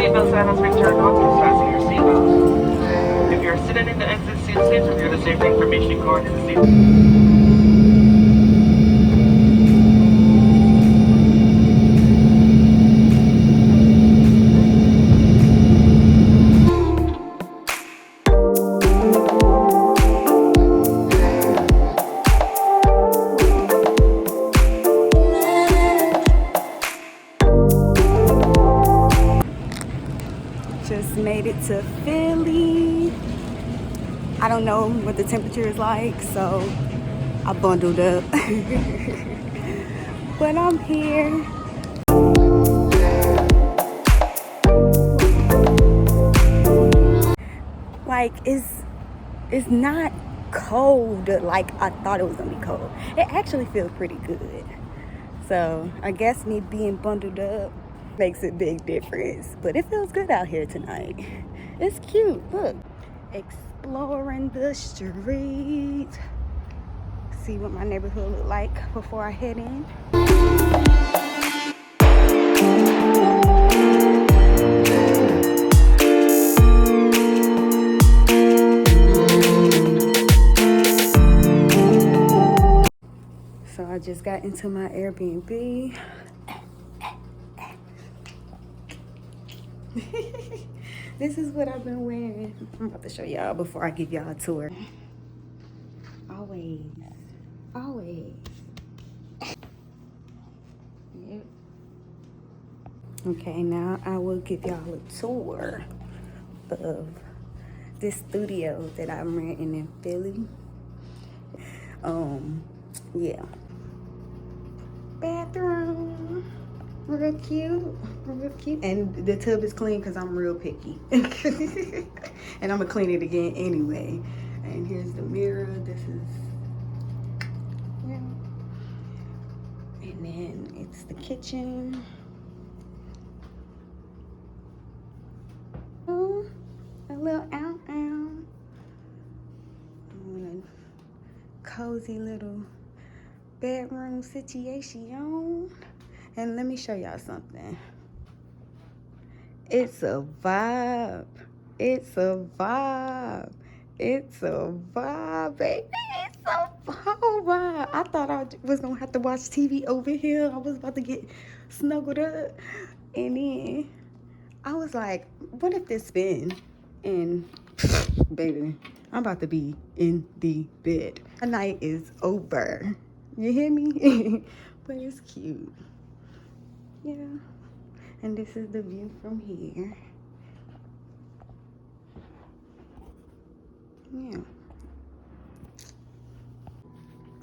seatbelt sign has been turned on, please fasten your seatbelt. If you're sitting in the exit seat, please review the safety information card in the seat. Just made it to Philly. I don't know what the temperature is like, so I bundled up. But I'm here. Like, it's not cold like I thought it was gonna be cold. It actually feels pretty good. So I guess me being bundled up makes a big difference. But it feels good out here tonight. It's cute. Look. Exploring the street. See what my neighborhood look like before I head in. So I just got into my Airbnb. This is what I've been wearing. I'm about to show y'all before I give y'all a tour. Always. Yep. Okay, now I will give y'all a tour of this studio that I'm renting in Philly. Yeah. Bathroom. Real cute. And the tub is clean because I'm real picky. And I'm gonna clean it again anyway. And here's the mirror. This is, yeah. And then it's the kitchen. Oh, a little ow. Cozy little bedroom situation. And let me show y'all something. It's a vibe, baby. It's a whole vibe. I thought I was gonna have to watch TV over here. I was about to get snuggled up. And then I was like, what if this spin? And baby, I'm about to be in the bed. The night is over. You hear me? But it's cute. Yeah. And this is the view from here. Yeah.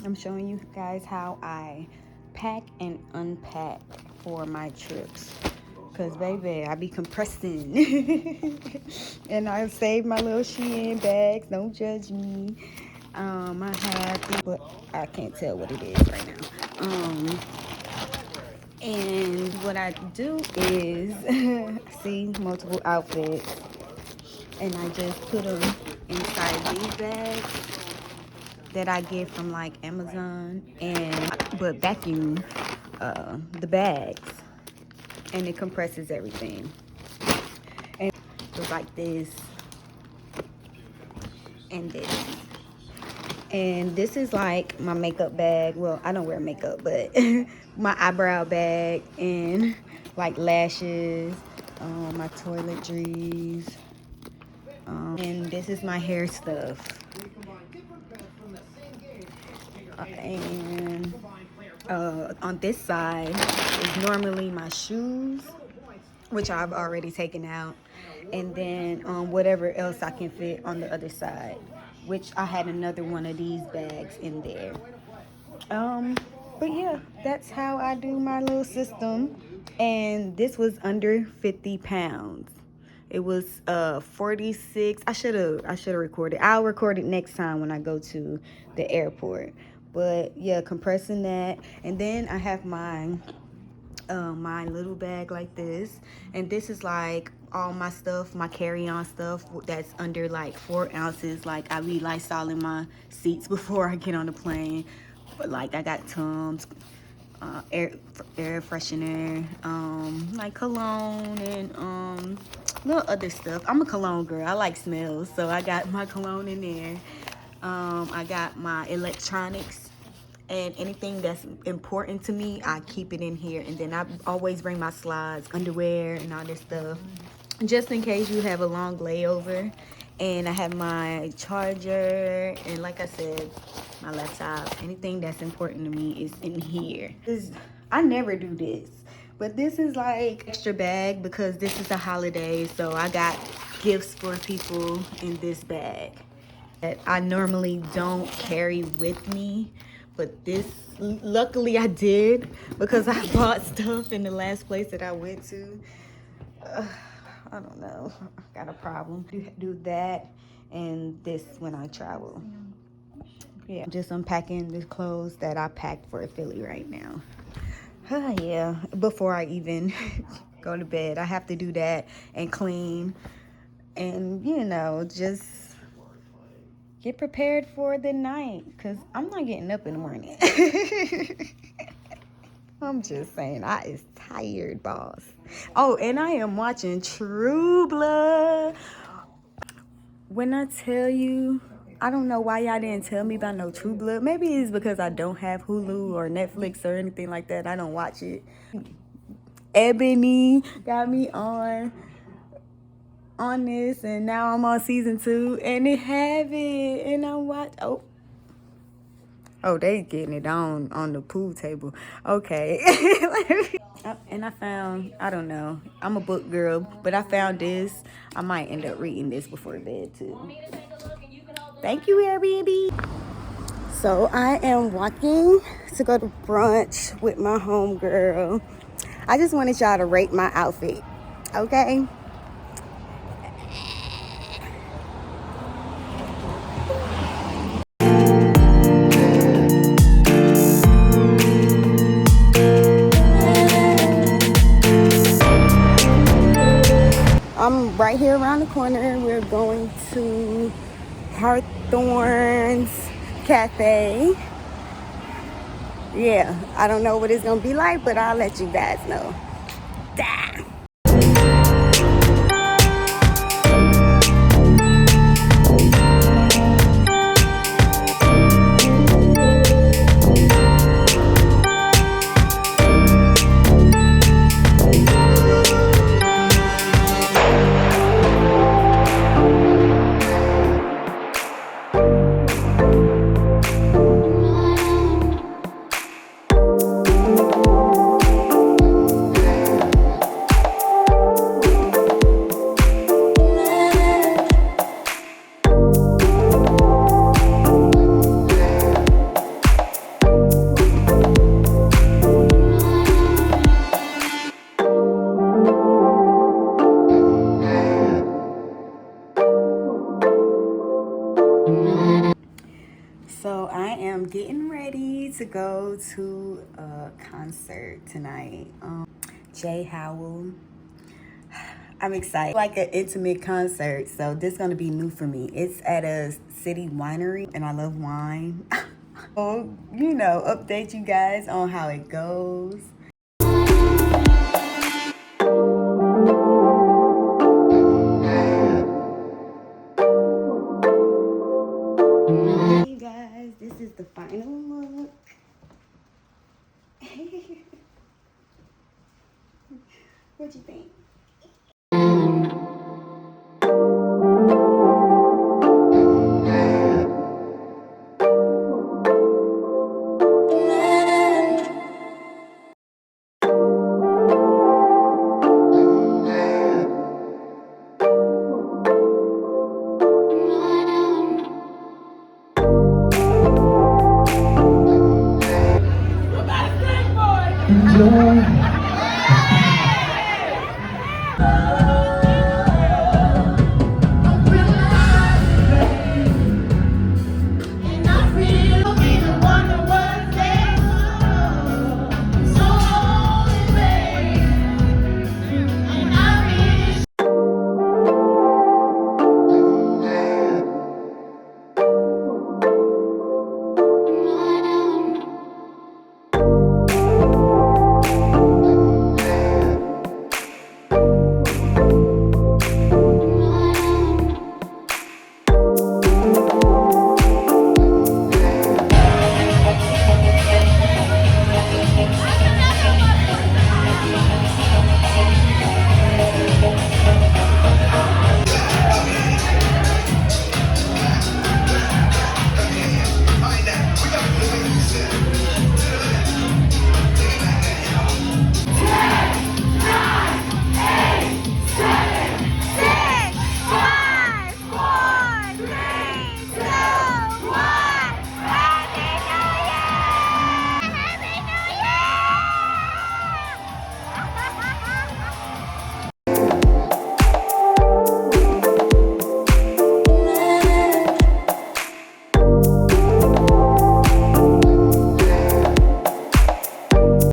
I'm showing you guys how I pack and unpack for my trips. Cause baby, I be compressing. And I save my little Shein bags. Don't judge me. I have, but I can't tell what it is right now. And what I do is see multiple outfits, and I just put them inside these bags that I get from like Amazon, but vacuum the bags, and it compresses everything. And it's like this and this. And this is like my makeup bag. Well, I don't wear makeup, but my eyebrow bag and like lashes, my toiletries. And this is my hair stuff. And on this side is normally my shoes, which I've already taken out. And then whatever else I can fit on the other side, which I had another one of these bags in there. But yeah, that's how I do my little system. And this was under 50 pounds. It was 46. I should have recorded. I'll record it next time when I go to the airport. But yeah, compressing that. And then I have my little bag like this, and this is like all my stuff, my carry-on stuff that's under like 4 ounces. Like I be Lysoling my seats before I get on the plane. But like I got Tums, air freshener, like cologne, and little other stuff. I'm a cologne girl. I like smells, so I got my cologne in there. I got my electronics and anything that's important to me, I keep it in here. And then I always bring my slides, underwear, and all this stuff, just in case you have a long layover. And I have my charger, and like I said, my laptop. Anything that's important to me is in here. I never do this, but this is like extra bag because this is a holiday, so I got gifts for people in this bag that I normally don't carry with me, but this, luckily I did, because I bought stuff in the last place that I went to. I don't know, I got a problem. Do that and this when I travel. Yeah, just unpacking the clothes that I packed for Philly right now. Yeah, before I even go to bed, I have to do that and clean and, you know, just get prepared for the night, because I'm not getting up in the morning. I'm just saying, I is tired, boss. Oh, and I am watching True Blood. When I tell you, I don't know why y'all didn't tell me about no True Blood. Maybe it's because I don't have Hulu or Netflix or anything like that. I don't watch it. Ebony got me on this, and now I'm on season 2, and it have it, and I watch. Oh, they getting it on the pool table. Okay. And I found, I don't know, I'm a book girl, but I found this. I might end up reading this before bed too. Thank you, Airbnb. So I am walking to go to brunch with my homegirl. I just wanted y'all to rate my outfit, okay? I'm right here around the corner. We're going to Hawthorne's Cafe. Yeah, I don't know what it's gonna be like, but I'll let you guys know. Dah. So I am getting ready to go to a concert tonight. J.Howell. I'm excited. Like an intimate concert, so this is gonna be new for me. It's at a City Winery, and I love wine. So, you know, update you guys on how it goes.